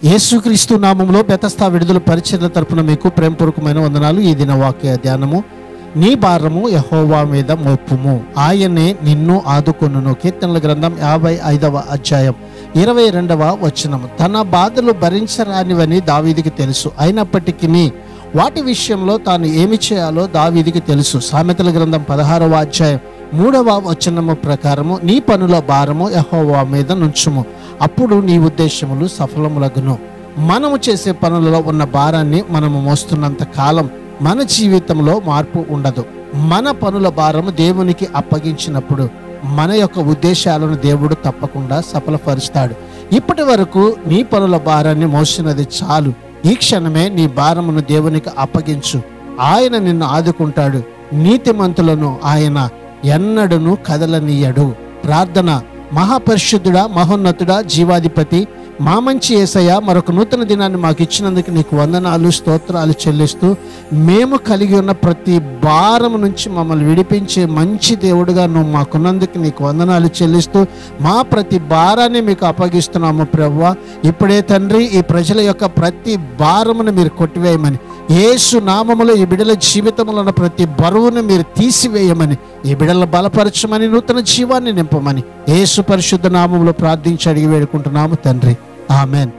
యేసుక్రీస్తు నామములో బెతస్తా విడుదల పరిచర్ల తరపున మీకు ప్రేమపూర్వకమైన వందనాలు. ఈ దిన వాక్య ధ్యానము, నీ భారము యెహోవా మీద మోపుము, ఆయనే నిన్ను ఆదుకొనును. కీర్తనల గ్రంథం 55వ అధ్యాయం 22వ వచనం. తన బాధలు భరించరానివని దావీదుకి తెలుసు, అయినప్పటికీ వాటి విషయంలో తాను ఏమి చేయాలో దావీదుకి తెలుసు. సామెతల గ్రంథం 16వ అధ్యాయం 3వ వచనము ప్రకారము, నీ పనుల భారము యెహోవా మీద నుంచుము, అప్పుడు నీ ఉద్దేశములు సఫలములగును. మనము చేసే పనులలో ఉన్న భారాన్ని మనము మోస్తున్నంత కాలం మన జీవితంలో మార్పు ఉండదు. మన పనుల భారము దేవునికి అప్పగించినప్పుడు మన యొక్క ఉద్దేశాలను దేవుడు తప్పకుండా సఫలపరుస్తాడు. ఇప్పటి వరకు నీ పనుల భారాన్ని మోసినది చాలు. ఈ క్షణమే నీ భారమును దేవునికి అప్పగించు, ఆయన నిన్ను ఆదుకుంటాడు. నీతిమంతులను ఆయన ఎన్నడను కదలనీయడు. ప్రార్థన. మహాపరిశుద్ధుడా, మహోన్నతుడా, జీవాధిపతి, మా మంచి యేసయ్య, మరొక నూతన దినాన్ని మాకు ఇచ్చినందుకు నీకు వందనాలు, స్తోత్రాలు చెల్లిస్తూ, మేము కలిగి ఉన్న ప్రతి భారం నుంచి మమ్మల్ని విడిపించే మంచి దేవుడుగా నువ్వు మాకున్నందుకు నీకు వందనాలు చెల్లిస్తూ, మా ప్రతి భారాన్ని మీకు అప్పగిస్తున్నాము ప్రభువా. ఇప్పుడే తండ్రి, ఈ ప్రజల యొక్క ప్రతి భారమును మీరు కొట్టివేయమని, యేసు నామములో ఈ బిడ్డల జీవితంలో ఉన్న ప్రతి బరువును మీరు తీసివేయమని, ఈ బిడ్డలను బలపరచమని, నూతన జీవాన్ని నింపమని యేసు పరిశుద్ధ నామములో ప్రార్థించి అడిగి వేడుకుంటున్నాము తండ్రి. ఆమెన్.